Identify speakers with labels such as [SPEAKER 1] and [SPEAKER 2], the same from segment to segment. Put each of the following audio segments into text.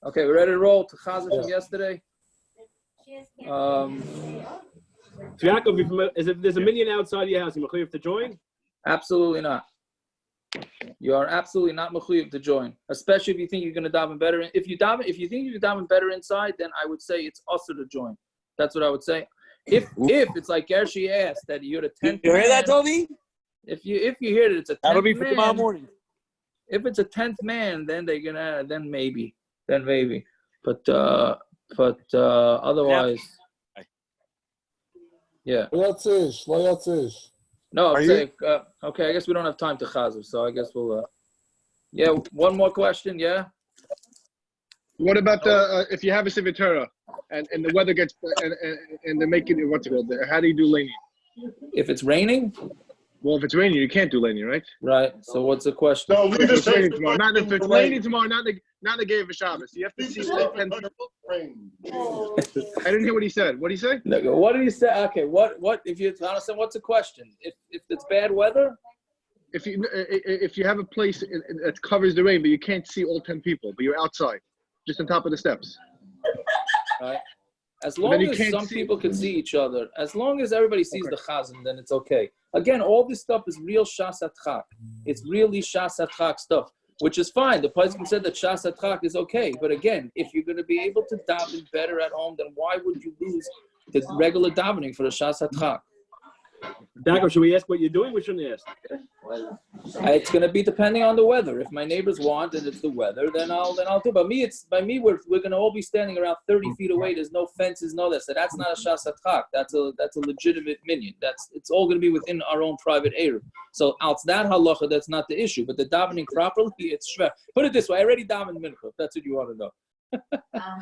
[SPEAKER 1] Okay, we're ready to roll to Chazar from yesterday.
[SPEAKER 2] Yaakov, if there's a minion outside your house, you mechuyev to join?
[SPEAKER 1] Absolutely not. You are absolutely not mechuyev to join, especially if you think you're going to daven better. If you think you can daven better inside, then I would say it's also to join. That's what I would say. If it's like Gershi asked that you're the 10th.
[SPEAKER 3] You hear that, Toby?
[SPEAKER 1] If you hear that it's a 10th
[SPEAKER 3] that'll be for
[SPEAKER 1] man,
[SPEAKER 3] tomorrow morning.
[SPEAKER 1] If it's a 10th man, then they're gonna maybe. But otherwise, yeah. No, I'm saying, okay, I guess we don't have time to Chazar, so I guess we'll, yeah, one more question, yeah?
[SPEAKER 4] What about if you have a Sefer Torah and the weather gets, and they're making it, what's it called? How do you do laning?
[SPEAKER 1] If it's raining?
[SPEAKER 4] Well, if it's raining, you can't do laning, right?
[SPEAKER 1] Right, so what's the question?
[SPEAKER 4] No, if it's raining tomorrow. Not if it's raining tomorrow, not the game of Shabbos. You have to see all 10 people. I didn't hear what he said. What did he say?
[SPEAKER 1] No, what did he say? Okay, what if you understand what's the question? If it's bad weather?
[SPEAKER 4] If you have a place that covers the rain, but you can't see all 10 people, but you're outside, just on top of the steps.
[SPEAKER 1] Right. As long as some people can see each other, as long as everybody sees the chazan, then it's okay. Again, all this stuff is real shas atchak. It's really shas atchak stuff, which is fine. The Pasuk said that shas atchak is okay. But again, if you're going to be able to daven better at home, then why would you lose the regular davening for the shas atchak?
[SPEAKER 2] Dago, should we ask what you're doing? We shouldn't ask.
[SPEAKER 1] It's going to be depending on the weather. If my neighbors want and it's the weather, then I'll do. But we're going to all be standing around 30 feet away. There's no fences, no that. So that's not a shas atchak. That's a legitimate minyan. It's all going to be within our own private area. So out that halacha, that's not the issue. But the davening properly, it's shver. Put it this way: I already davened mincha. That's what you want to know.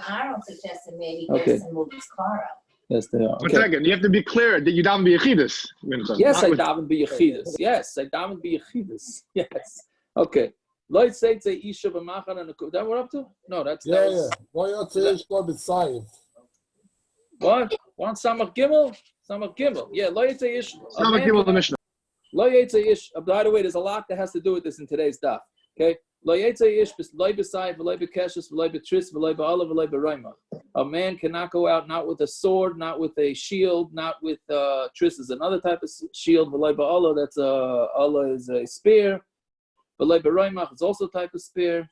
[SPEAKER 5] Aaron suggested maybe he has to move his car out.
[SPEAKER 1] Yes, they are. Okay.
[SPEAKER 4] One second, you have to be clear that you daven b'yechidus.
[SPEAKER 1] Yes, I daven b'yechidus. Yes, I daven b'yechidus. Yes. Okay. Let's say it's a isha b'machan and that what we're up to? No, that's
[SPEAKER 6] yeah.
[SPEAKER 1] What? One samach gimel? Samach gimel. Yeah, lo yitzei ish.
[SPEAKER 4] Samach gimel the Mishna.
[SPEAKER 1] Lo yitzei ish. By the way, there's a lot that has to do with this in today's daf. Okay. Lo yitzei ish v'lo b'sayif v'lo b'keshes v'lo b'tris v'lo b'alav v'lo b'roimach. A man cannot go out not with a sword, not with a shield, not with tris is another type of shield. V'lo b'alav, that's Allah is a spear. V'lo b'roimach is also a type of spear,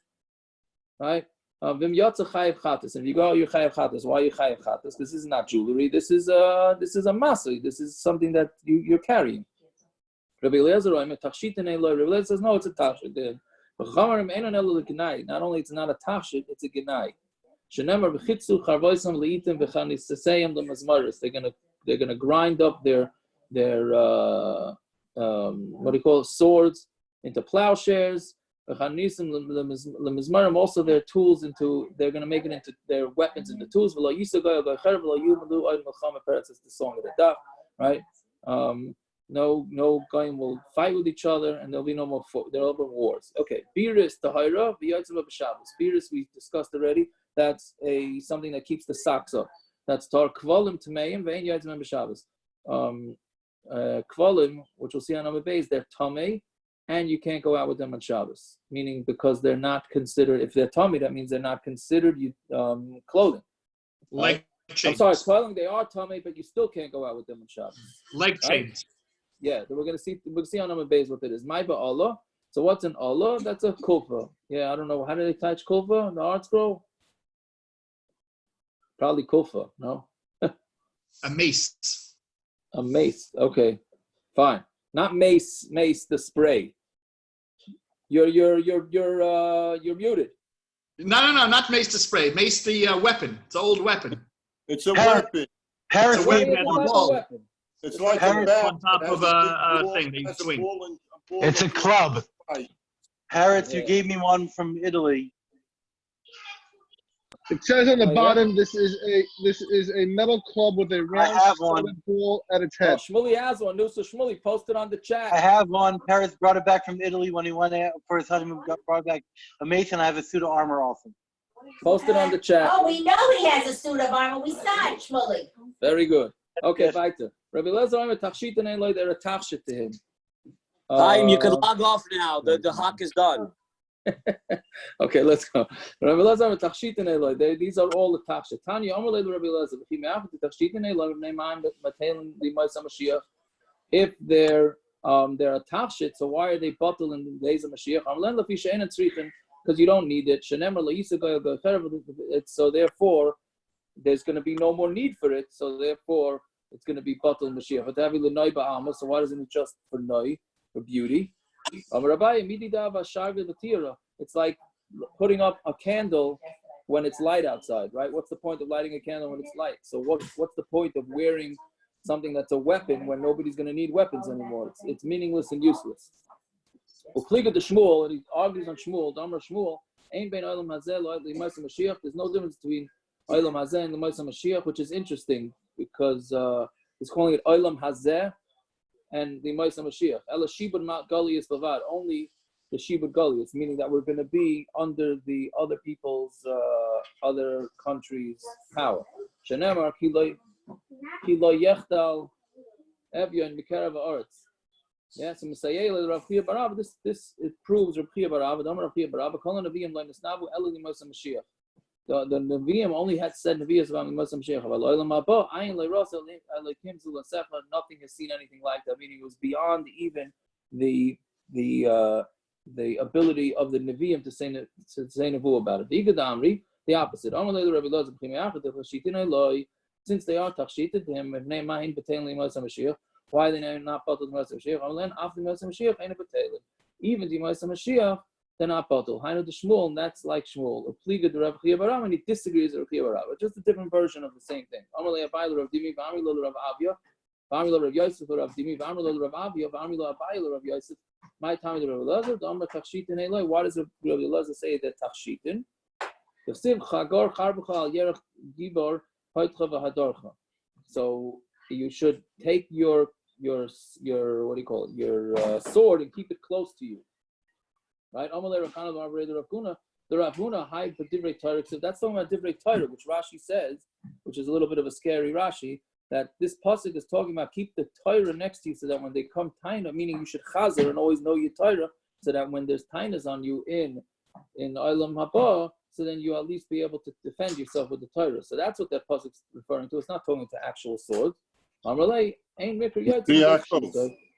[SPEAKER 1] right? V'im yotza chayiv chatas. If you go out, you're chayiv chatas. Why are you chayiv chatas? This is not jewelry. This is a masa. This is something that you're carrying. Rabbi Eliezer says no, it's a tachshit. Not only it's not a tachshit, it's a genai. They're gonna grind up their what do you call it, swords into plowshares. Also their tools they're gonna make it into their weapons into tools. It's the song of the daf, right? No going will fight with each other, and there'll be no more wars. Okay, biris tahira v'yotzim b'Shabbos. Biris we discussed already. That's something that keeps the socks up. That's tar kvalim tameim ve'en yotzim b'Shabbos. Kvalim, which we'll see on Amud base, they're tamei, and you can't go out with them on Shabbos. Meaning because they're not considered. If they're tamei, that means they're not considered clothing.
[SPEAKER 7] Leg chains.
[SPEAKER 1] I'm sorry, kvalim they are tamei, but you still can't go out with them on Shabbos.
[SPEAKER 7] Leg chains.
[SPEAKER 1] Yeah, we'll see on Amud base what it is. My Allah. So what's an Allah? That's a kulfa. Yeah, I don't know. How do they touch kulfa in the art scroll? Probably kulfa, no?
[SPEAKER 7] A mace.
[SPEAKER 1] A mace. Okay, fine. Not mace the spray. You're muted.
[SPEAKER 7] No, not mace the spray. Mace the weapon. It's an old weapon.
[SPEAKER 6] It's a weapon.
[SPEAKER 7] Harris
[SPEAKER 1] weapon.
[SPEAKER 6] It's like
[SPEAKER 7] on top of a thing they swing.
[SPEAKER 8] It's a club. Harris, you gave me one from Italy.
[SPEAKER 4] It says on the bottom, this is a metal club with a round solid ball at its head.
[SPEAKER 1] Shmuley has one. Nusa Shmuley posted on the chat.
[SPEAKER 8] I have one. Harris brought it back from Italy when he went out for his honeymoon. Brought back a mace, and I have a suit of armor also.
[SPEAKER 1] Posted on the chat.
[SPEAKER 5] Oh, we know he has a suit of armor. We saw it, Shmuley.
[SPEAKER 1] Very good. Okay, weiter. Rabbi Eliezer, I'm a tachshit and they're a tachshit to him.
[SPEAKER 3] Time, you can log off now. The hawk is done.
[SPEAKER 1] Okay, let's go. Rabbi Eliezer with Tachshitin Eloi. These are all the Tachshit. Tanya Amar Leil Rabbi Eliezer. Tachshitin Eloi Neiman Matelen Limais Mashiach. If they're a Tachshit, so why are they bottled in the days of Mashiach? Amlen Lafi Shein and Tzrichen, because you don't need it. Shenemar Laisa Goy Goy. So therefore, there's going to be no more need for it. So therefore, it's going to be bottled in Mashiach. But Tavi L'Noi Ba'ama. So why isn't it just for Noi, for beauty? It's like putting up a candle when it's light outside, right? What's the point of lighting a candle when it's light? So what's the point of wearing something that's a weapon when nobody's going to need weapons anymore? It's meaningless and useless. There's no difference between Olam Hazeh and the Moshiach Mashiach, which is interesting because he's calling it Olam Hazeh and the Moshiach Mashiach. Ela Shibud Mat Gali is Bavad, only the Shibud Gali. It's meaning that we're going to be under the other people's, other countries' power. Shenemar Ki lo yechtal Evyon Mikarav Arts. Yes, and Misayel Rav Chia Barav. This it proves Rav Chia Barav. Damar Rav Chia Barav. Kolan Neviim Le'Nisnavu Ela the Moshiach Mashiach. The Nevi'im only had said Nevi'as about the Moshiach Mashiach. Nothing has seen anything like that. Meaning it was beyond even the ability of the Nevi'im to say Nevu about it. The opposite. Since they are tachshited him, why are they not bottled the Moshiach Mashiach? After the Moshiach Mashiach, ain't a even the Moshiach Mashiach, they're not bottled. Hainu the Shmuel, and that's like Shmuel. Upliga the Rav Chia Baram, and he disagrees with Rav Chia Baram. It's just a different version of the same thing. Amalei Abayla Rav Dimi, V'Amri Rav Avia, V'Amri Rav Yosef Rav Dimi, V'Amri Rav Avia, V'Amri Abayla Rav Yosef. My time is Rav Eliezer. The Amar Tachshitin Eloi. Why does Rav Eliezer say that Tachshitin? Yosef Chagor Charbucha Al Yerach Gibor Hoitcha V'Hadorcha. So you should take your what do you call it? Your sword and keep it close to you. Right? The Rav Huna hide the divrei Torah. So that's talking about divrei Torah, which Rashi says, which is a little bit of a scary Rashi, that this pasuk is talking about keep the Torah next to you, so that when they come taina, meaning you should chazer and always know your Torah, so that when there's tainas on you in Olam Haba, so then you at least be able to defend yourself with the Torah. So that's what that pasuk is referring to. It's not talking to actual swords.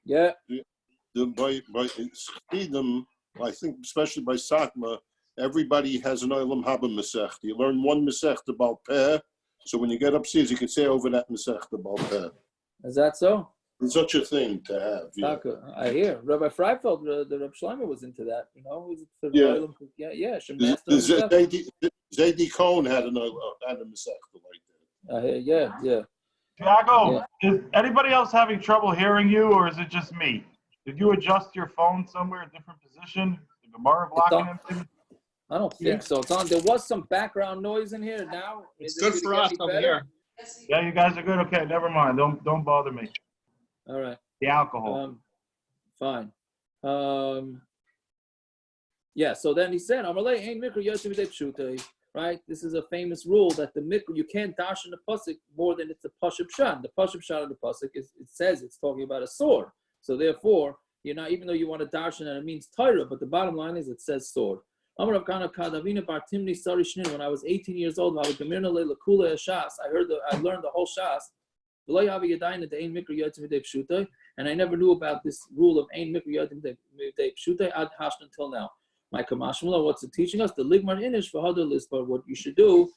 [SPEAKER 1] Yeah.
[SPEAKER 6] By Chassidim, I think especially by Satma, everybody has an Olam Haba Masech. You learn one Masech to Baal Peh, so when you get upstairs, you can say over that Masech to Baal Peh.
[SPEAKER 1] Is that so?
[SPEAKER 6] It's such a thing to have. Yeah.
[SPEAKER 1] I hear. Rabbi Freifeld, the Reb Shlomo was into that. You know, yeah.
[SPEAKER 6] Zaidi Cohen had a Masech like that.
[SPEAKER 1] Yeah.
[SPEAKER 3] Tiago, is anybody else having trouble hearing you, or is it just me? Did you adjust your phone somewhere, a different position? The Gemara blocking him?
[SPEAKER 1] I don't think so. It's on. There was some background noise in here. Now
[SPEAKER 7] it's good for us over here.
[SPEAKER 3] Yeah, you guys are good. Okay, never mind. Don't bother me.
[SPEAKER 1] All right.
[SPEAKER 3] The alcohol.
[SPEAKER 1] Fine. Yeah. So then he said, "Amalei ein mikra yosef pshutei." Right. This is a famous rule that the mikra you can't dash in the pasuk more than it's a pashup shot. The pashup shot of the pasuk it says it's talking about a sword. So therefore, you're not, even though you want to darshan and it means Torah, but the bottom line is it says sword. When I was 18 years old, I learned the whole Shas. And I never knew about this rule of Ein Mikra Yodim Midei Pshutai ad Hashn until now. My Kamashmula, what's it teaching us? The Ligmar Inish for Hadar Lisbar. What you should do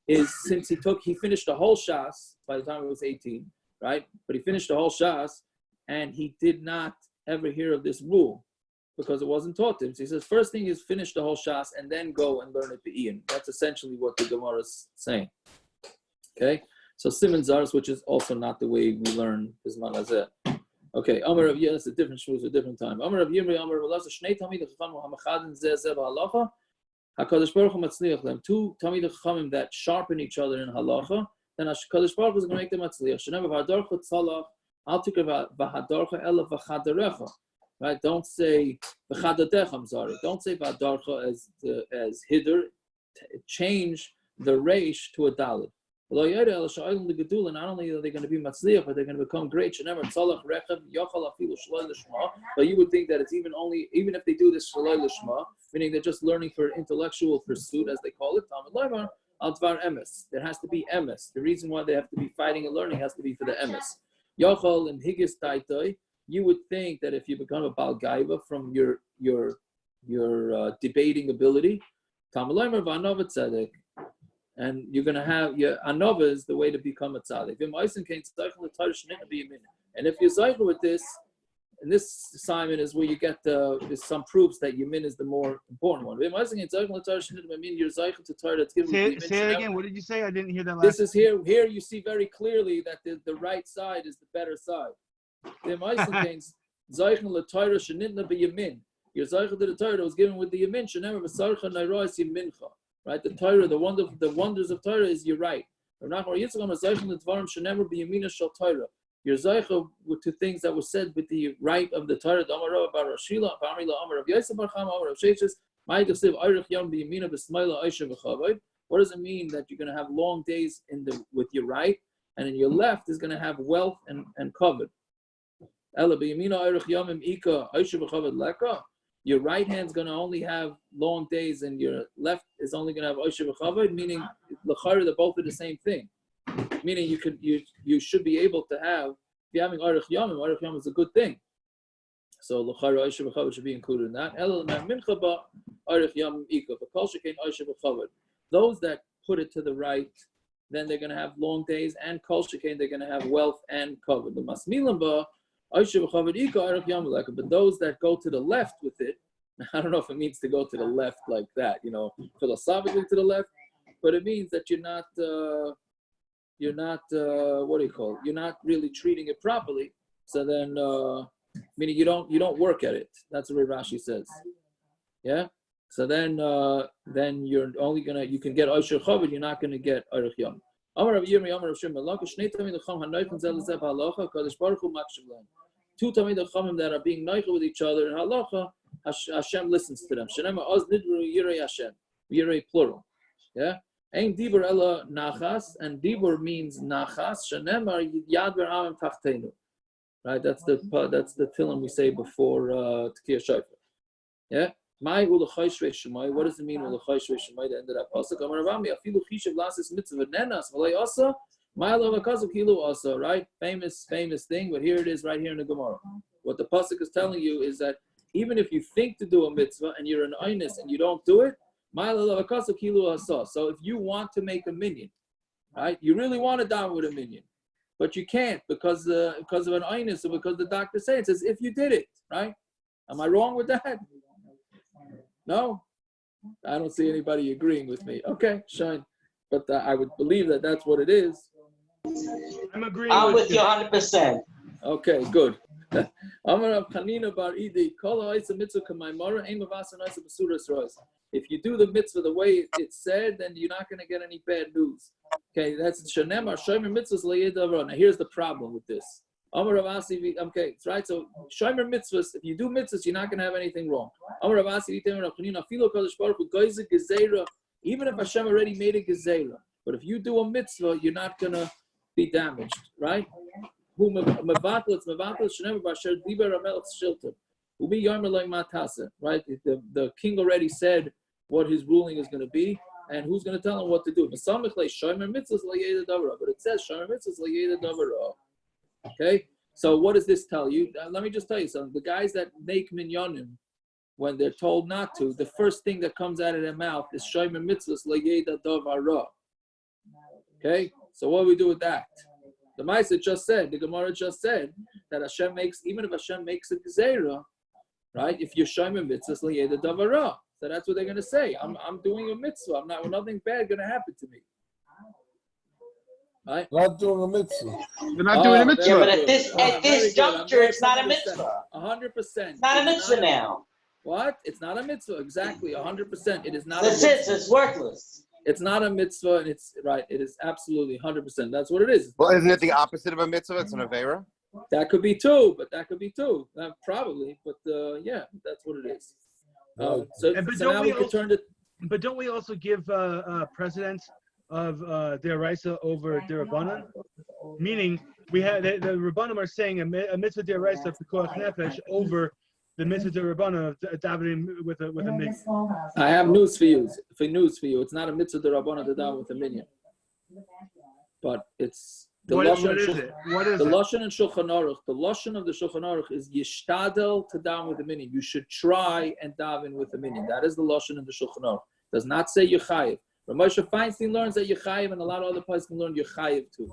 [SPEAKER 1] is, since he finished the whole Shas by the time he was 18, right? But he finished the whole Shas, and he did not ever hear of this rule because it wasn't taught to him. So he says, first thing is finish the whole Shas and then go and learn it to Ian. That's essentially what the Gemara is saying. Okay? So Simon Zars, which is also not the way we learn Bisman Hazeh. Okay, Amar Rav Yeh, that's a different shmuz, a different time. Amar Rav Yimri, Amar Rav Eliezer, Shnei Tamei Chachamim Hamachadin Zeh Zeh B'Halacha, HaKadosh Baruch Hu Matzliach Lem. Two Tamei Chachamim that sharpen each other in Halacha, then HaKadosh Baruch Hu is going to make them Matzliach. Shenever V'Hadarcha Tzalach, Al Tikra V'Hadarcha Ela V'Chadarecha. Right? Don't say V'Chadadecha, I'm sorry. Don't say V'Hadarcha as Hidr. Change the Reish to a Dalet. Not only are they going to be matzliach, but they're going to become great. But you would think that it's even if they do this shalai lishma, meaning they're just learning for intellectual pursuit, as they call it, there has to be emes. The reason why they have to be fighting and learning has to be for the emes. Yochal and higis taitoi, you would think that if you become a bal gaiva from your debating ability, and you're going to have your anova is the way to become a tzaddik. And if you're zeicher with this, and this assignment is where you get there's some proofs that yamin is the more important one.
[SPEAKER 4] Say it again. What did you say? I didn't hear that last.
[SPEAKER 1] This is here. Here you see very clearly that the right side is the better side. Your zeicher to the Torah was given with the yamin. Right, the Torah, the wonders of Torah is your right. Your zeicher to things that were said with the right of the Torah. What does it mean that you're going to have long days with your right, and in your left is going to have wealth and covet? Your right hand's going to only have long days, and your left is only going to have oishev v'chavod, meaning l'chara they're both are the same thing. Meaning you should be able to have, if you're having arich yom is a good thing. So l'chara oishev v'chavod should be included in that. Those that put it to the right, then they're going to have long days, and kol shekain they're going to have wealth and covet. The masmilim ba. But those that go to the left with it, I don't know if it means to go to the left like that, philosophically to the left, but it means that you're not what do you call it? You're not really treating it properly. So then, meaning you don't work at it. That's what Rashi says. Yeah. So then you're only you can get Oisher Chavod, you're not gonna get Orech Yom. Two tamei chachamim that are being neichel with each other in halacha, Hashem listens to them. Shenema oz nidru yirei Hashem, yirei plural. Yeah. Ein dibur ela nachas, and dibur means nachas. Shenema yadver amim tachtenu. Right. That's the tillim we say before Tekiyah Shofar. Yeah. My ulachayshvei shemai. What does it mean ulachayshvei shemai? The end of that pasuk. Amar Rami afilu chishav lasis mitzvah nenas v'lei asa. Right? Famous thing, but here it is right here in the Gemara. What the pasuk is telling you is that even if you think to do a mitzvah and you're an einus and you don't do it, so if you want to make a minyan, right? You really want to down with a minyan, but you can't because of an einus or because the doctor says it says if you did it, right? Am I wrong with that? No? I don't see anybody agreeing with me. Okay, shine. But I would believe that that's what it is.
[SPEAKER 4] I'm agreeing.
[SPEAKER 9] I'm with you 100%.
[SPEAKER 1] Okay, good. If you do the mitzvah the way it's said, then you're not going to get any bad news. Okay, that's Shanemar Shomer mitzvahs le'yedavra. Now here's the problem with this. Okay, it's right. So Shomer mitzvahs, if you do mitzvahs, you're not going to have anything wrong. Even if Hashem already made a gezerah, but if you do a mitzvah, you're not going to be damaged, right? Right? The king already said what his ruling is going to be, and who's going to tell him what to do? But it says Shomer mitzvahs. Okay, so what does this tell you? Let me just tell you something. The guys that make minyanim, when they're told not to, the first thing that comes out of their mouth is Shomer mitzvahs le'yeda davara. Okay, so what do we do with that? The Maisa just said, the Gemara just said that Hashem makes, even if Hashem makes a gezerah, right? If you're Shomer mitzvahs le'yeda davara, so that's what they're going to say. I'm doing a mitzvah. Nothing bad going to happen to me. Right?
[SPEAKER 10] Not doing a mitzvah.
[SPEAKER 4] They're not doing a mitzvah.
[SPEAKER 9] Yeah, but at this juncture, it's not a mitzvah.
[SPEAKER 1] 100%.
[SPEAKER 9] It's not a mitzvah now.
[SPEAKER 1] What? It's not a mitzvah. Exactly. 100%. It is not
[SPEAKER 9] That's
[SPEAKER 1] a mitzvah.
[SPEAKER 9] it's worthless.
[SPEAKER 1] It's not a mitzvah, and it's right. It is absolutely 100%. That's what it is.
[SPEAKER 11] Well, isn't it the opposite of a mitzvah? It's an avera.
[SPEAKER 1] That could be two, but that could be two. Probably, but yeah, that's what it is. So now we could turn to.
[SPEAKER 4] But don't we also give presidents of deraisa over derabanan? Meaning, we have the Rabbanim are saying a mitzvah deraisa for koach nefesh over the mitzvah derabanan of davening with a minyan.
[SPEAKER 1] I have news for you. It's not a mitzvah derabanan to daven with a minyan, but it's the lashon.
[SPEAKER 4] What is it?
[SPEAKER 1] The lashon in Shulchan Aruch. The lashon of the Shulchan Aruch is yishtadel to daven with a minyan. You should try and daven with a minyan. That is the lashon in the Shulchan Aruch. Does not say yechayev. Moshe Feinstein learns that yechayev, and a lot of other places can learn yechayev too.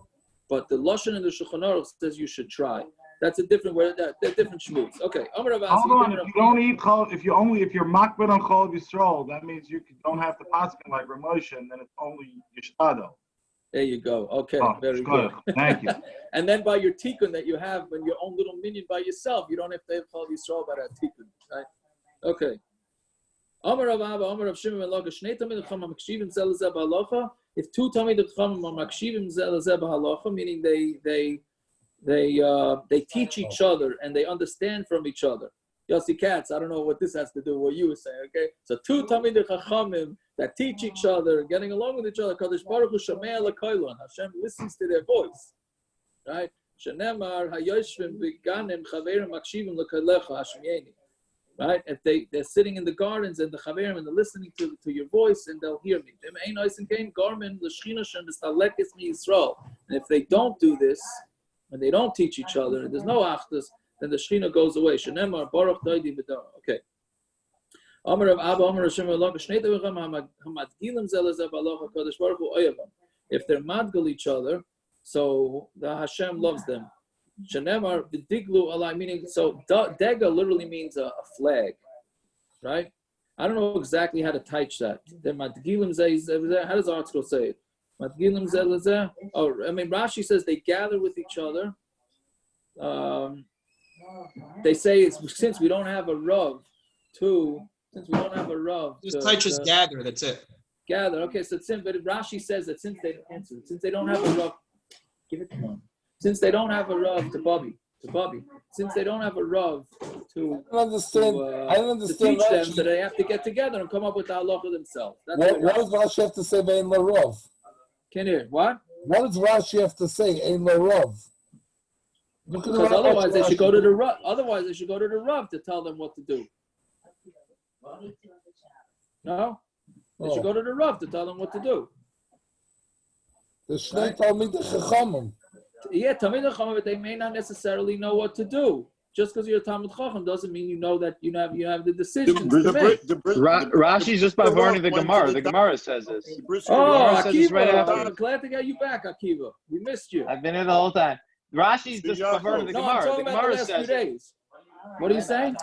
[SPEAKER 1] But the lashon in the Shulchan Aruch says you should try. That's a different word. They're different shmoots. Okay.
[SPEAKER 3] Hold on. If you don't eat chol, if you're makbid on chol Yisrael, that means you don't have to paskin like Ramosha, and then it's only yishtadel.
[SPEAKER 1] There you go. Okay, very good.
[SPEAKER 3] Thank you.
[SPEAKER 1] And then by your tikkun that you have in your own little minyan by yourself, you don't have to have chol Yisrael by that tikkun, right? Okay. Amar Rav Abba, Amar Rav Shimon ben Lacha, Shnei tamei chachamim makshivim zel lezeh b'halacha. If two tamei chachamim are makshivim zel lezeh b'halacha, meaning they teach each other and they understand from each other. Yossi Katz, I don't know what this has to do with what you were saying, okay? So two tamei chachamim that teach each other, getting along with each other, Kadosh Baruch Hu shamei l'koilon, Hashem listens to their voice, right? Shenemar hayoshvim v'ganim chaverim makshivim l'koilecha hashmiyeni. Right? If they're sitting in the gardens and the chaverim and they're listening to your voice and they'll hear me. And if they don't do this, and they don't teach each other, and there's no achtas, then the Shechina goes away. Okay. If they're madgal each other, so the Hashem loves them. Shenemar v'diglu alai, meaning, so dega literally means a flag, right? I don't know exactly how to type that. How does the article say it? Oh, I mean, Rashi says they gather with each other. They say it's since we don't have a rav,
[SPEAKER 7] Just touches gather. That's it.
[SPEAKER 1] Gather. Okay, so but Rashi says that since they don't have a rav, give it to them. Since they don't have a rav to Bobby, since they don't have a rav to teach them, so they have to get together and come up with the halacha themselves. What
[SPEAKER 10] does Rashi have to say bein l'rav?
[SPEAKER 1] Can you hear what?
[SPEAKER 10] What does Rashi have to say ein l'rav?
[SPEAKER 1] Because otherwise they should go to the rav. Otherwise they should go to the rav to tell them what to do. No, they should go to the rav to tell them what to do.
[SPEAKER 10] The shnei talmidei chachamim.
[SPEAKER 1] Yeah, tamidei chacham, but they may not necessarily know what to do. Just because you're a talmid chacham doesn't mean you know that you have the decisions to make.
[SPEAKER 4] Rashi's just by learning the Gemara. The Gemara says this.
[SPEAKER 1] Oh, Akiva, I'm glad to get you back, Akiva. We missed you.
[SPEAKER 4] I've been here the whole time. Rashi's just by learning the Gemara.
[SPEAKER 1] I'm talking
[SPEAKER 4] the
[SPEAKER 1] about
[SPEAKER 4] Gemara
[SPEAKER 1] the last few days. What are you saying?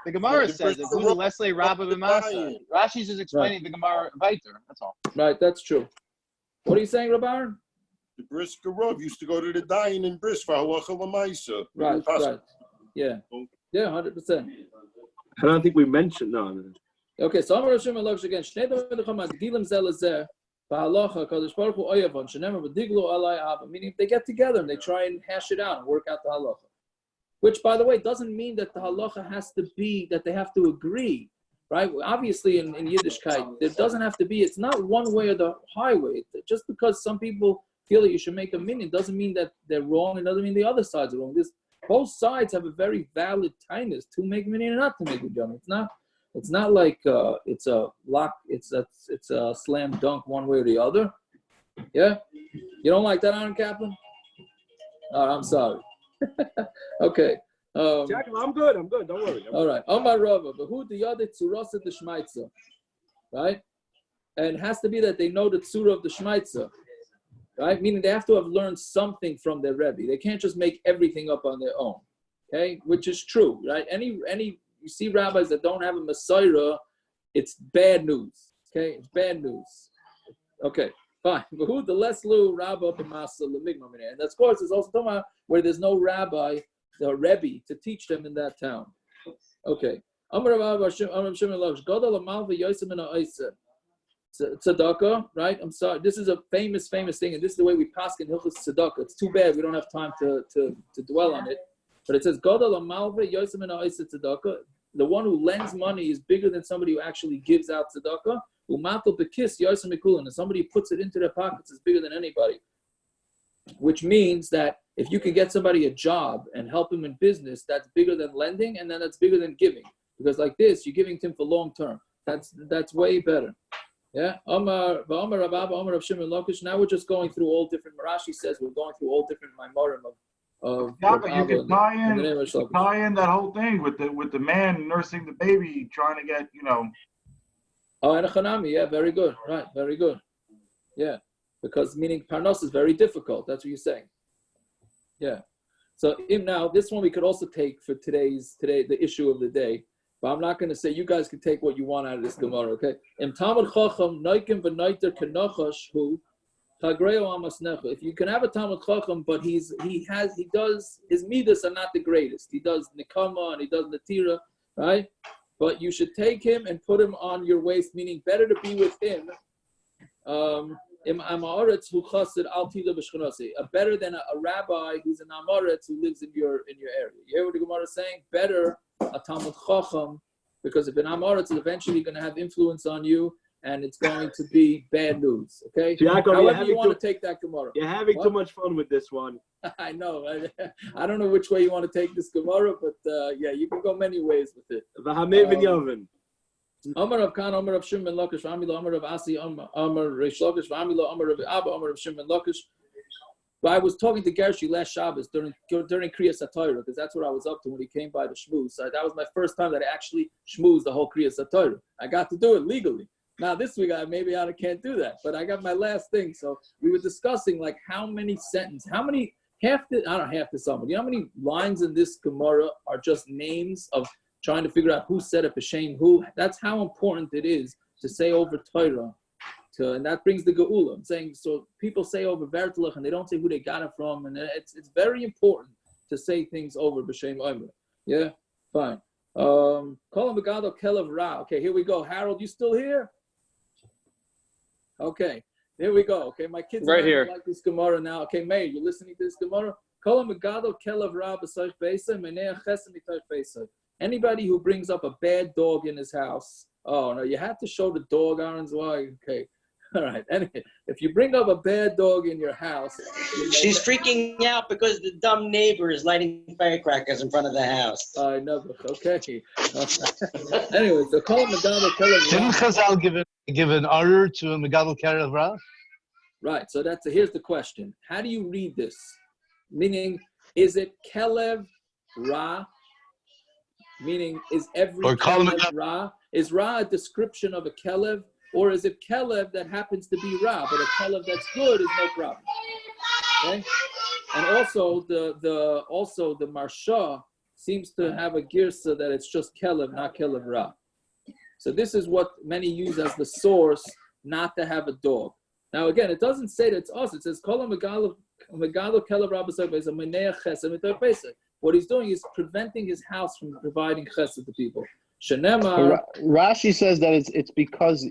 [SPEAKER 4] The Gemara says it. Who's Leslie Rabba B'Masa? Rashi's just explaining the Gemara weiter. That's all.
[SPEAKER 1] Right, that's true. What are you saying, Rabbi?
[SPEAKER 6] The Brisker Rav used to go to the Dayan in Bris for halacha l'maisa.
[SPEAKER 1] Right. Yeah, 100%.
[SPEAKER 2] I don't think we mentioned no.
[SPEAKER 1] Okay, so Amar Hashem Elosh again. Shnei Davim Gilim Zelazeh Ba'Halacha Kadosh Baruch Hu Oyavon Shenemar V'Diglu Alai Abba. Meaning, if they get together and they try and hash it out and work out the halacha, which, by the way, doesn't mean that the halacha has to be that they have to agree, right? Obviously, in Yiddishkeit, there doesn't have to be. It's not one way or the highway. Just because some people feel that you should make a minyan doesn't mean that they're wrong. It doesn't mean the other sides are wrong. Both sides have a very valid tinus to make minyan and not to make a jump. It's not like it's a lock. It's a slam dunk one way or the other. Yeah, you don't like that, Aaron Kaplan? Oh, I'm sorry. Okay.
[SPEAKER 2] Jack, I'm good. Don't worry.
[SPEAKER 1] All right. Omar Rava, but who the other tzurasa the shmaitza, right? And it has to be that they know the tzura of the shmaitza. Right? Meaning they have to have learned something from their Rebbe. They can't just make everything up on their own. Okay? Which is true, right? Any you see rabbis that don't have a Messiah, it's bad news. Okay? It's bad news. Okay, fine. But who the Leslu Rabba B'Masa L'Migma Mineh? And of course, there's also talking about where there's no rabbi, the Rebbe, to teach them in that town. Okay. Amar Rav Shimon Lav Gadol Amalva Yosem Min Ha'Oiseh. Tzedakah, right? I'm sorry. This is a famous thing, and this is the way we pass in Hilchos Tzedakah. It's too bad we don't have time to dwell on it. But it says, Gadol Amalva Yosem Min Ha'Oiseh Tzedakah. The one who lends money is bigger than somebody who actually gives out tzedakah. Umato bekis yosem mikulin, and somebody puts it into their pockets is bigger than anybody. Which means that if you can get somebody a job and help him in business, that's bigger than lending, and then that's bigger than giving. Because like this, you're giving to him for long term. That's way better. Yeah. Omar Rabba, Omar of Shimon Lakish. Now we're just going through all different. Rashi says we're going through all different Maimorim of
[SPEAKER 3] Yeah, but you can tie in
[SPEAKER 1] in
[SPEAKER 3] that whole thing with the man nursing the baby, trying to get,
[SPEAKER 1] Oh, and a chanami, yeah, very good. Right, very good. Yeah. Because meaning parnos is very difficult. That's what you're saying. Yeah. So now this one we could also take for today the issue of the day. But I'm not going to say you guys can take what you want out of this Gemara, okay? If you can have a Talmud Chacham, but he does his midas are not the greatest. He does nikama and he does natira, right? But you should take him and put him on your waist, meaning better to be with him. Better than a rabbi who's an Amoritz who lives in your area. You hear what the Gemara is saying? Better a Talmud Chacham, because if an Amoritz is eventually going to have influence on you, and it's going to be bad news. Okay?
[SPEAKER 2] Jacob,
[SPEAKER 1] however you want to take that Gemara.
[SPEAKER 2] You're having too much fun with this one.
[SPEAKER 1] I know. I don't know which way you want to take this Gemara, but yeah, you can go many ways with it. Amar of Khan, Amar of Shimon Lakish, V'amilo, Amar of Asi, Amar Reish Lakish, V'amilo, Amar of Abba, Amar of Shimon Lakish. But I was talking to Gershi last Shabbos during Kriyas HaTorah, because that's what I was up to when he came by the shmooze. So that was my first time that I actually schmoozed the whole Kriyas HaTorah. I got to do it legally. Now this week I can't do that, but I got my last thing. So we were discussing like how many lines in this Gemara are just names of trying to figure out who said it, b'shem who. That's how important it is to say over Torah. And that brings the Geula. I'm saying, so people say over Vertelach and they don't say who they got it from, and it's very important to say things over b'shem Omer. Yeah, fine. Kol Megado Kelev Ra. Okay, here we go. Harold, you still here? Okay, here we go. Okay, my kids
[SPEAKER 12] right here
[SPEAKER 1] like this Gemara now. Okay, Meir, you listening to this Gemara? Kol Megado Kelev Ra b'soich beisa menei chesed mitoich beisa. Anybody who brings up a bad dog in his house, oh no, you have to show the dog, Aaron's why. Okay. All right. Anyway, if you bring up a bad dog in your house,
[SPEAKER 9] she's freaking out because the dumb neighbor is lighting firecrackers in front of the house.
[SPEAKER 1] I know. Okay. Anyway, so call him Megadol Kelev.
[SPEAKER 13] Didn't Chazal give an order to a Megadol Kelev Ra?
[SPEAKER 1] Right. So here's the question: how do you read this? Meaning, is it Kelev Ra? Meaning, is every Kelev Ra? Is Ra a description of a Kelev? Or is it Kelev that happens to be Ra, but a Kelev that's good is no problem? Okay? And also the Marsha seems to have a girsa that it's just Kelev, not Kelev Ra. So this is what many use as the source not to have a dog. Now again, it doesn't say that it's us. It says Kol Megalo Kelev Ra b'Seifa is a Menei Chesed Mitoch Pesach. What he's doing is preventing his house from providing Chesed to people.
[SPEAKER 13] Rashi says that it's because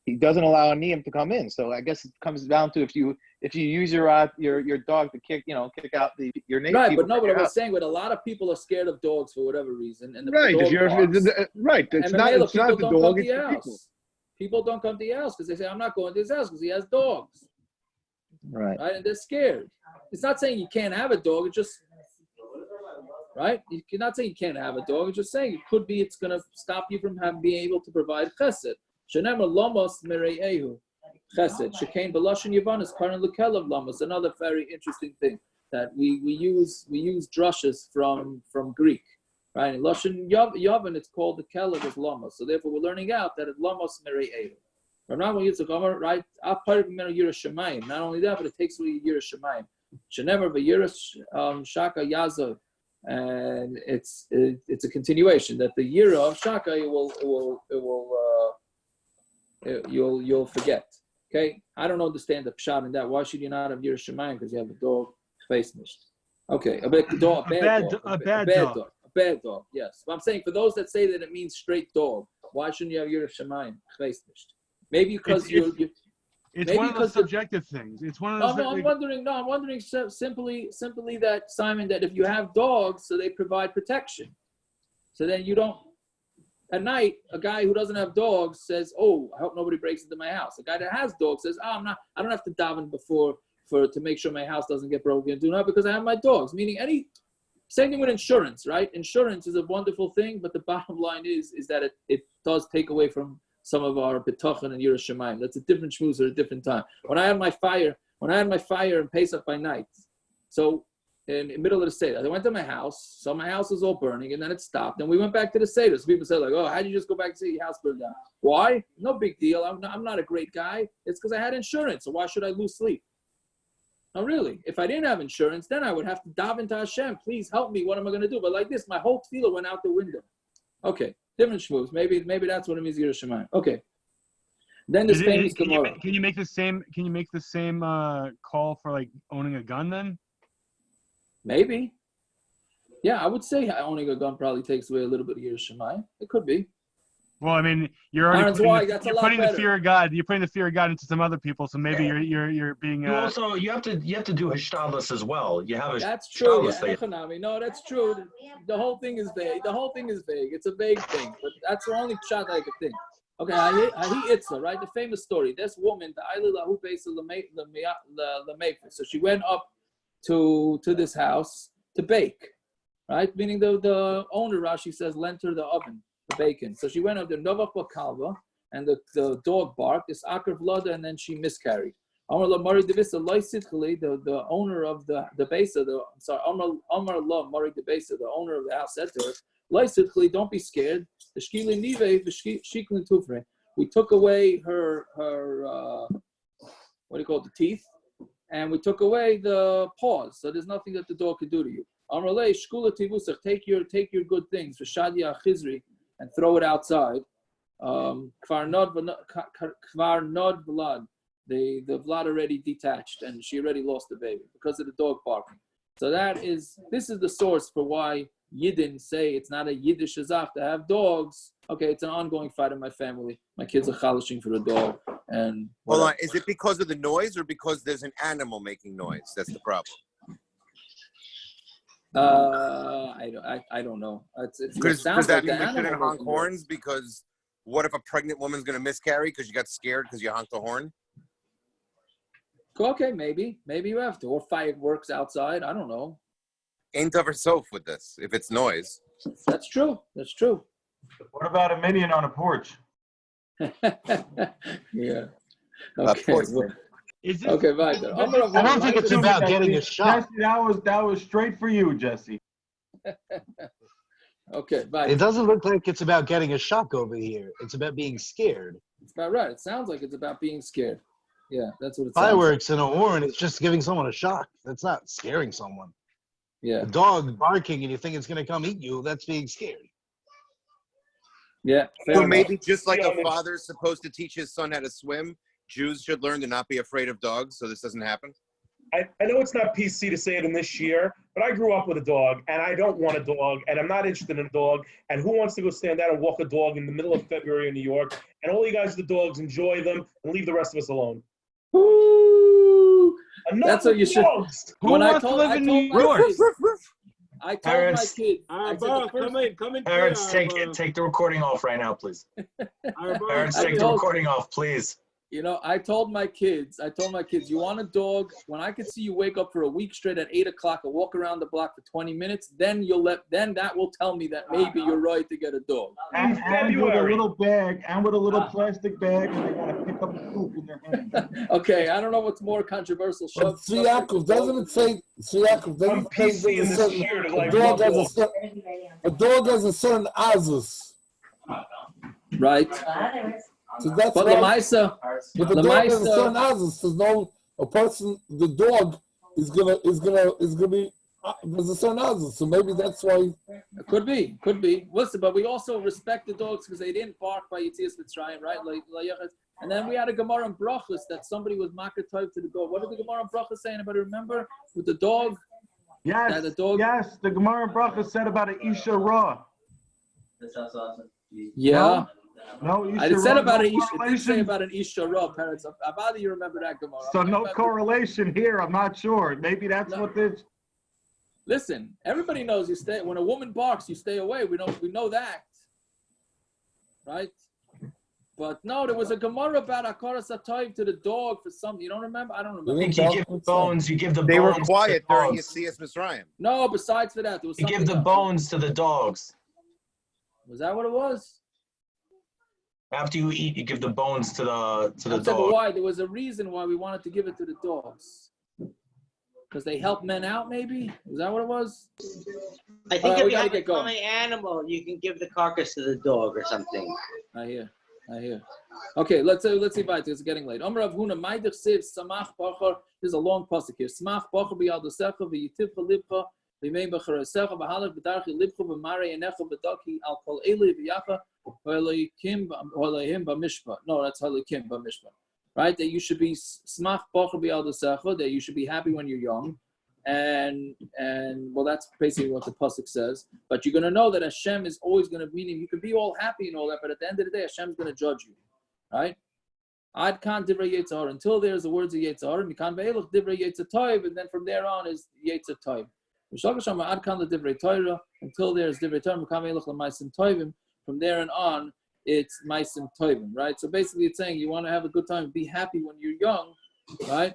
[SPEAKER 13] he doesn't allow a niyam to come in. So I guess it comes down to if you use your dog to kick out your neighbor.
[SPEAKER 1] Right, but no, but I was saying, a lot of people are scared of dogs for whatever reason, and
[SPEAKER 2] right,
[SPEAKER 1] if you're
[SPEAKER 2] right, it's not the dog, it's the people.
[SPEAKER 1] People don't come to the house because they say, I'm not going to his house because he has dogs.
[SPEAKER 13] Right,
[SPEAKER 1] and they're scared. It's not saying you can't have a dog. It's just. Right? You're not saying you can't have a dog. It's just saying it could be it's going to stop you from being able to provide chesed. Shenemar lomos mereyehu chesed. Shekain b'lashon Yavan is karan lekelev lomos. Another very interesting thing that we use drushes from Greek. Right? In lashon Yavan it's called the kelev is lomos. So therefore we're learning out that it's lomos mereyehu. Right? Not only that, but it takes away Yiras Shemayim. Shenemar v'yiras shaka yazov. And it's a continuation that the year of Shaka you'll forget. Okay, I don't understand the pshat in that. Why should you not have Yiras Shemayim because you have a dog face nished? Okay, a bad dog. Yes, but I'm saying for those that say that it means straight dog, why shouldn't you have Yiras Shemayim face nished? Maybe because
[SPEAKER 4] It's one of those subjective things. It's one of those.
[SPEAKER 1] I'm wondering simply that, Simon, that if you have dogs, so they provide protection. So then you don't. At night, a guy who doesn't have dogs says, "Oh, I hope nobody breaks into my house." A guy that has dogs says, "Oh, I don't have to daven to make sure my house doesn't get broken into now because I have my dogs." Meaning same thing with insurance, right? Insurance is a wonderful thing, but the bottom line is that it does take away from some of our bitachon and yiras shamayim. That's a different shmooze at a different time. When I had my fire in Pesach by night, so in the middle of the Seder, I went to my house, so my house was all burning, and then it stopped, and we went back to the Seder. So people said, like, "Oh, how did you just go back to see your house burned down?" Why? No big deal. I'm not a great guy. It's because I had insurance, so why should I lose sleep? No, really. If I didn't have insurance, then I would have to daven to Hashem. Please help me. What am I going to do? But like this, my whole tefillah went out the window. Okay, different shmooze. Maybe that's what it means, yiras shamayim. Okay. Then this famous Gemara.
[SPEAKER 4] Can you make the same call for like owning a gun then?
[SPEAKER 1] Maybe. Yeah, I would say owning a gun probably takes away a little bit of yiras shamayim. It could be.
[SPEAKER 4] Well, I mean, you're already putting the fear of God. You're putting the fear of God into some other people. So maybe you're being.
[SPEAKER 12] You also you have to do hishtadlus as well. You have a.
[SPEAKER 1] That's true. Yeah, no, that's true. The whole thing is vague. It's a vague thing, but that's the only shot I could think. Okay, I Itza, right? The famous story. This woman, the Ayla Lahu Beisa Lamefis. So she went up to this house to bake, right? Meaning the owner, Rashi says, lent her the oven. The bacon. So she went up to Novach Bakalva, and the dog barked, this Akar Vlada, and then she miscarried. Amar La Mari Devisa Loisitchli, the owner of the Besa, Amar La Mari Devisa, the owner of the house, said to her, Loisitchli, don't be scared. The Shkili Nive, the Shiklin Tufre. We took away her what do you call it, the teeth, and we took away the paws, so there's nothing that the dog could do to you. Amar Le Shkula Tivusach, take your good things, for Shadia Chizri, and throw it outside. Kvar nod vlad. The vlad already detached, and she already lost the baby because of the dog barking. So this is the source for why Yidden say it's not a Yiddish azach to have dogs. Okay, it's an ongoing fight in my family. My kids are chalishing for the dog. And
[SPEAKER 11] hold on, is it because of the noise or because there's an animal making noise? That's the problem.
[SPEAKER 1] I don't know.
[SPEAKER 11] Because that means we shouldn't honk horns? Because what if a pregnant woman's going to miscarry because you got scared because you honked the horn?
[SPEAKER 1] Okay, maybe you have to, or fireworks outside. I don't know.
[SPEAKER 11] Ain't of herself with this if it's noise.
[SPEAKER 1] That's true.
[SPEAKER 3] What about a minion on a porch?
[SPEAKER 1] Yeah. Okay. Okay, right.
[SPEAKER 12] I don't think it's about getting a shot.
[SPEAKER 3] Jesse, that was straight for you, Jesse.
[SPEAKER 1] Okay, bye.
[SPEAKER 12] It doesn't look like it's about getting a shock over here. It's about being scared.
[SPEAKER 1] It's about right. It sounds like it's about being scared. Yeah, that's what it
[SPEAKER 12] Fireworks and a horn, it's just giving someone a shock. That's not scaring someone.
[SPEAKER 1] Yeah.
[SPEAKER 12] A dog barking and you think it's going to come eat you, that's being scared.
[SPEAKER 1] Yeah.
[SPEAKER 11] So maybe just like a father's supposed to teach his son how to swim, Jews should learn to not be afraid of dogs so this doesn't happen?
[SPEAKER 14] I know it's not PC to say it in this year, but I grew up with a dog, and I don't want a dog, and I'm not interested in a dog. And who wants to go stand out and walk a dog in the middle of February in New York? And all you guys with the dogs, enjoy them and leave the rest of us alone.
[SPEAKER 1] Ooh,
[SPEAKER 14] enough
[SPEAKER 1] that's what you should.
[SPEAKER 4] Who wants to live in New York?
[SPEAKER 1] I told my kids.
[SPEAKER 14] Come in.
[SPEAKER 12] Parents, take the recording off right now, please. Parents, take the recording off, please.
[SPEAKER 1] You know, I told my kids, you want a dog? When I could see you wake up for a week straight at 8 o'clock and walk around the block for 20 minutes, then that will tell me that maybe you're right to get a dog.
[SPEAKER 3] And with a little bag, and with a little plastic bag, and they want to pick up the poop in their hand.
[SPEAKER 1] Okay, I don't know what's more controversial.
[SPEAKER 10] But Tziyakov, doesn't it say a dog has a certain azus?
[SPEAKER 1] Right.
[SPEAKER 10] So that's
[SPEAKER 1] but
[SPEAKER 10] Lamaisa, but the dog has a certain azus. So the dog is gonna be there's a certain azus. So maybe that's why.
[SPEAKER 1] It could be. Listen, but we also respect the dogs because they didn't bark by Yitzias Mitzrayim, right? And then we had a Gemara in Brachos that somebody was makatov to the dog. What did the Gemara in Brachos say? Anybody remember? With the dog?
[SPEAKER 3] Yes. Yes. The Gemara in Brachos said about an Isha Ra.
[SPEAKER 15] That sounds awesome.
[SPEAKER 3] Yeah. No,
[SPEAKER 1] I said about an Isha. It didn't say about an Isha Ra, parents. I'm glad you remember that Gemara.
[SPEAKER 3] So no correlation here. I'm not sure. Maybe that's what this.
[SPEAKER 1] Listen, everybody knows when a woman barks, you stay away. We know that. right? But no, there was a Gemara about Akaras Atayv to the dog for something. You don't remember? I don't remember.
[SPEAKER 12] I think you give the bones. You give the
[SPEAKER 11] They
[SPEAKER 12] bones.
[SPEAKER 11] were quiet
[SPEAKER 12] to the
[SPEAKER 11] during
[SPEAKER 12] dogs.
[SPEAKER 11] Yetzias Mitzrayim.
[SPEAKER 1] No, besides for that, there was
[SPEAKER 12] You
[SPEAKER 1] something
[SPEAKER 12] give the
[SPEAKER 1] else.
[SPEAKER 12] bones to the dogs.
[SPEAKER 1] Was that what it was?
[SPEAKER 12] After you eat, you give the bones to the
[SPEAKER 1] I said, but
[SPEAKER 12] dog.
[SPEAKER 1] why? There was a reason why we wanted to give it to the dogs. Because they help men out, maybe? Is that what it was?
[SPEAKER 9] I think if you have a tamei animal, you can give the carcass to the dog or something.
[SPEAKER 1] I hear. Okay, let's see. It's getting late. Amar Rav Huna, Maidach Siv, Samach Bachar. There's a long pasuk here. Samach Bachar b'yaldosecha v'yitivcha libcha v'yimei b'charosecha v'halach b'darchi libcha v'marei enecha v'daki al kol eli v'yacha v'elohim b'mishpa. No, that's Elohim b'mishpa. Right? That you should be Samach Bachar b'yaldosecha. That you should be happy when you're young. And well, that's basically what the pasuk says. But you're going to know that Hashem is always going to, meaning you can be all happy and all that, but at the end of the day, Hashem's going to judge you, right? Ad kan divrei Yetzirah, until there's the words of Yetzirah, and kan ve'elach divrei Yetzirah, and then from there on is Yetzirah. Ad kan divrei Torah, until there's divrei Torah, kan ve'elach l'maisim toivim. From there and on, it's maisim toivim, right? So basically, it's saying you want to have a good time, be happy when you're young, right?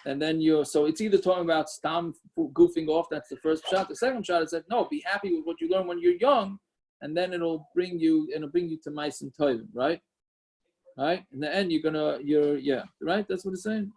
[SPEAKER 1] And then so it's either talking about stam goofing off, that's the first shot. The second shot is that no, be happy with what you learn when you're young, and then it'll bring you to maisim toivim, right? Right? In the end, right? That's what it's saying.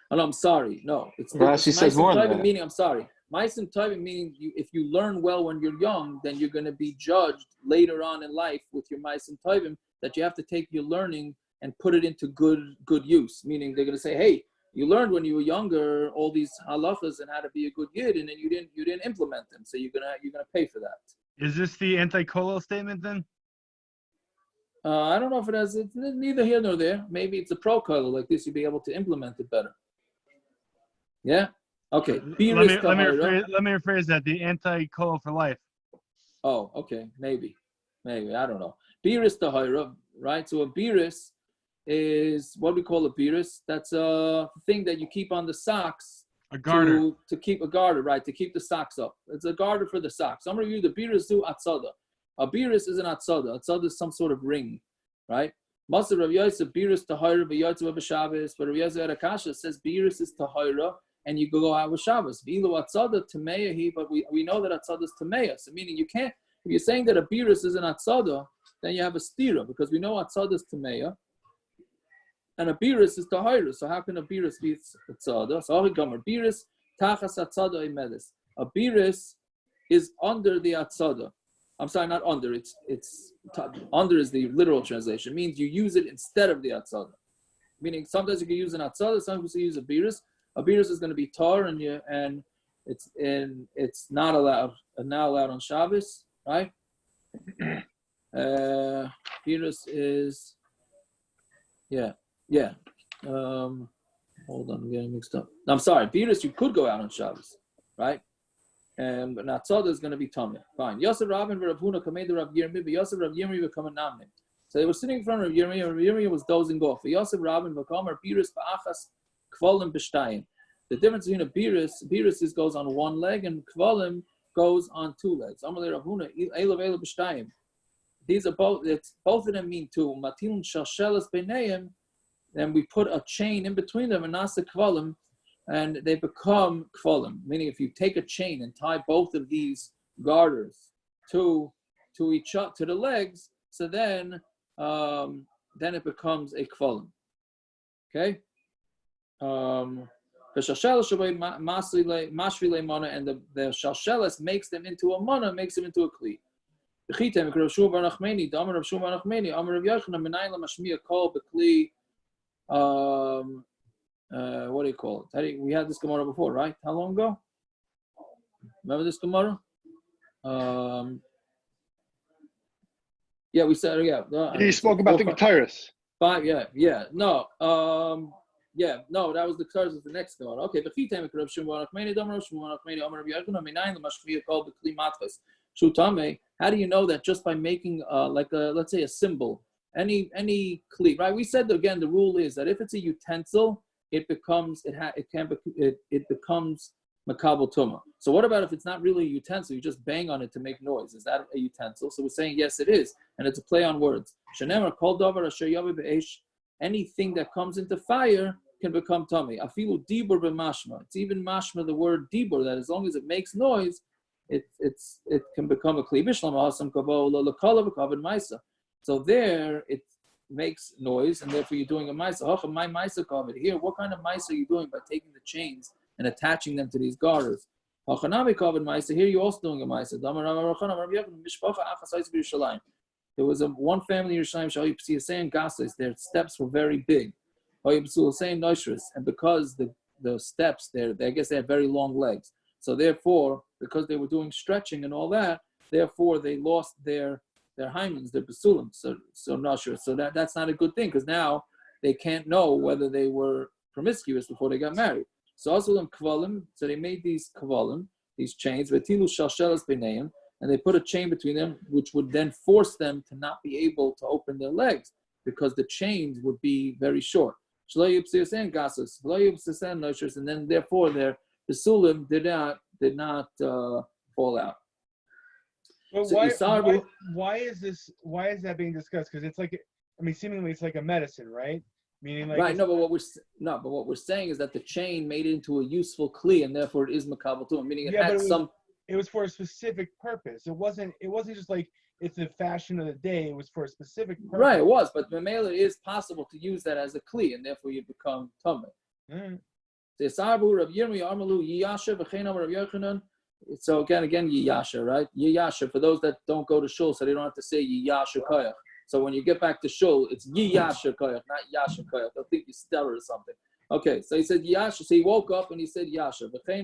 [SPEAKER 1] Oh, no, I'm sorry. No, it's
[SPEAKER 13] Rashi says more than that.
[SPEAKER 1] Meaning, I'm sorry. Maisim toivim meaning if you learn well when you're young, then you're going to be judged later on in life with your maisim toivim, that you have to take your learning and put it into good use. Meaning they're going to say, hey, you learned when you were younger all these halachas and how to be a good yid, and then you didn't implement them, so you're gonna pay for that.
[SPEAKER 4] Is this the anti-kolel statement then?
[SPEAKER 1] I don't know if it has. It's neither here nor there. Maybe it's a pro kolel like this. You'll be able to implement it better. Yeah. Okay.
[SPEAKER 4] Let me rephrase that. The anti-kolel for life.
[SPEAKER 1] Oh, okay. Maybe. I don't know. Biris tahira, right? So a biris is what we call a biris. That's a thing that you keep on the socks.
[SPEAKER 4] A garter.
[SPEAKER 1] To keep a garter, right? To keep the socks up. It's a garter for the socks. Some of you, the biris do atzada. A biris is an atzada. Atzada is some sort of ring, right? Master Rav Yosef, biris tahira v'yotzev b'Shabbos. But Rav Yosef Erakasha says biris is tahira, and you go out with Shabbos. V'ilu atzada tamei, but we know that atzada is tamei. So meaning you can't. If you're saying that a biris is an atzada, then you have a stira, because we know atzada is tamei, and a biris is tahira. So how can a biris be atzada? So a biris tachas atzada imedes. A biris is under the atzada. I'm sorry, not under. It's under is the literal translation. It means you use it instead of the atzada. Meaning sometimes you can use an atzada, sometimes you use a biris. A biris is going to be tar, and it's not allowed on Shabbos, right? Biris is hold on, I'm getting mixed up. No, I'm sorry, biris you could go out on Shabbos, right? But Natzada is going to be tameh. Fine. Yosef Rabin v'Rav Huna kamed Rav Yirmi, but Yosef Rav Yirmi become a nameh. So they were sitting in front of Rav Yirmi, and Rav Yirmi was dozing off. Yosef Rabin v'kamer biris ba'achas kvolim b'shtayim. The difference between a biris goes on one leg, and kvolim goes on two legs. Amalei Rav Huna elav elav b'shtayim. These are both. Both of them mean two. Matilun shalshelas b'neim. Then we put a chain in between them, and nasa kvolim. And they become kvolim, meaning if you take a chain and tie both of these garters to each other, to the legs, so then it becomes a kvolim. Okay. The shalshelas makes them into a mana, makes them into a kli. What do you call it? We had this Gemara before, right? How long ago? Remember this Gemara? We said,
[SPEAKER 2] He spoke about the Garters.
[SPEAKER 1] No, that was the Garters of the next Gemara. Okay, how do you know that just by making let's say a symbol, any kli, right? We said again, the rule is that if it's a utensil, it becomes makabel tuma. So what about if it's not really a utensil? You just bang on it to make noise. Is that a utensil? So we're saying yes, it is, and it's a play on words. Shenemar kol davar asher yavi be'esh. Anything that comes into fire can become tamei. Afilu dibur b'mashma. It's even mashma the word dibur, that as long as it makes noise, it can become a kli. Bishlam ha'asam kavol l'kalav kavod ma'isa. So there it makes noise, and therefore you're doing a ma'isa. Hacham my ma'isa kavod. Here, what kind of ma'isa are you doing by taking the chains and attaching them to these garters? Hachanami kavod ma'isa. Here you're also doing a ma'isa. There was one family in Yerushalayim, saying Garters, their steps were very big. Saying and because the steps there, I guess they had very long legs. So therefore, because they were doing stretching and all that, therefore they lost their hymens, their basulim. So nosher. So that's not a good thing, because now they can't know whether they were promiscuous before they got married. So also them kvalim. So they made these kvalim, these chains, vetilu shalshelas b'neim, and they put a chain between them, which would then force them to not be able to open their legs because the chains would be very short. And then therefore their basulim did not fall out.
[SPEAKER 4] But
[SPEAKER 1] so
[SPEAKER 4] why is that being discussed? Because it's like, seemingly it's like a medicine, right? Meaning like
[SPEAKER 1] right. No, but what we're saying is that the chain made it into a useful kli, and therefore it is makabel tuma. Meaning it was
[SPEAKER 4] for a specific purpose. It wasn't just like it's the fashion of the day. It was for a specific purpose.
[SPEAKER 1] Right, it was, but Mamela is possible to use that as a kli, and therefore you become tamei. So again, yiyasha, right? Yiyasha, for those that don't go to shul, so they don't have to say yiyasha koyach. So when you get back to shul, it's yiyasha koyach, not yasha koyach. They'll think you're stellar or something. Okay, so he said yasha. So he woke up and he said yasha. Okay,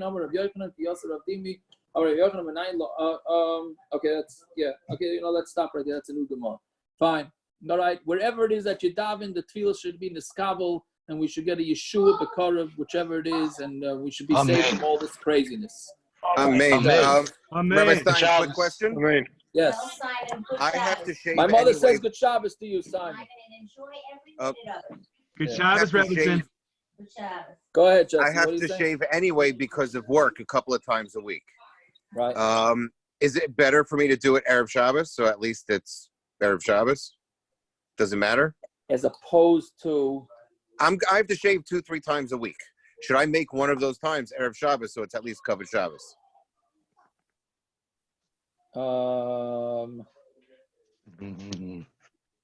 [SPEAKER 1] let's stop right there. That's a new Gemara. Fine. All right. Wherever it is that you daven, the tefillah should be niskavel, and we should get a Yeshua B'Karav, whichever it is, and we should be safe from all this craziness.
[SPEAKER 11] Amen. Rabbi Stein, quick question.
[SPEAKER 2] Amen.
[SPEAKER 1] Yes.
[SPEAKER 11] I have to shave.
[SPEAKER 1] My mother
[SPEAKER 11] anyway.
[SPEAKER 1] says good Shabbos to you, Simon.
[SPEAKER 4] Good Shabbos, Rebbetzin.
[SPEAKER 1] Go ahead, Justin.
[SPEAKER 11] I have to shave anyway because of work a couple of times a week.
[SPEAKER 1] Right.
[SPEAKER 11] Is it better for me to do it Erev Shabbos? So at least it's Erev Shabbos? Does it matter?
[SPEAKER 1] As opposed to?
[SPEAKER 11] I have to shave 2-3 times a week. Should I make one of those times Erev Shabbos so it's at least covered Shabbos?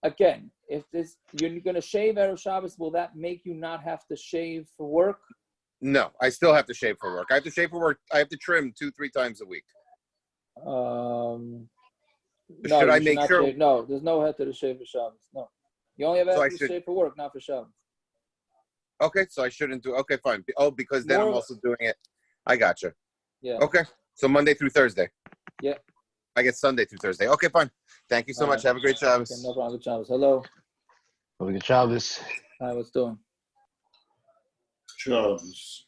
[SPEAKER 1] Again, if you're going to shave Erev Shabbos, will that make you not have to shave for work?
[SPEAKER 11] No, I still have to shave for work. I have to shave for work. I have to trim 2-3 times a week.
[SPEAKER 1] No,
[SPEAKER 11] should I make sure?
[SPEAKER 1] Shave. No, there's no head to the shave for Shabbos. No, you only have to shave for work, not for Shabbos.
[SPEAKER 11] Okay, so I shouldn't do. Okay, fine. Oh, because then I'm also doing it. I gotcha.
[SPEAKER 1] Yeah.
[SPEAKER 11] Okay, so Monday through Thursday.
[SPEAKER 1] Yeah.
[SPEAKER 11] I get Sunday through Thursday. Okay, fine. Thank you so much. Have a great Shabbos.
[SPEAKER 1] Okay, no problem. Good Shabbos. Hello.
[SPEAKER 13] Have a good Shabbos.
[SPEAKER 1] Hi, what's doing?
[SPEAKER 6] Shabbos.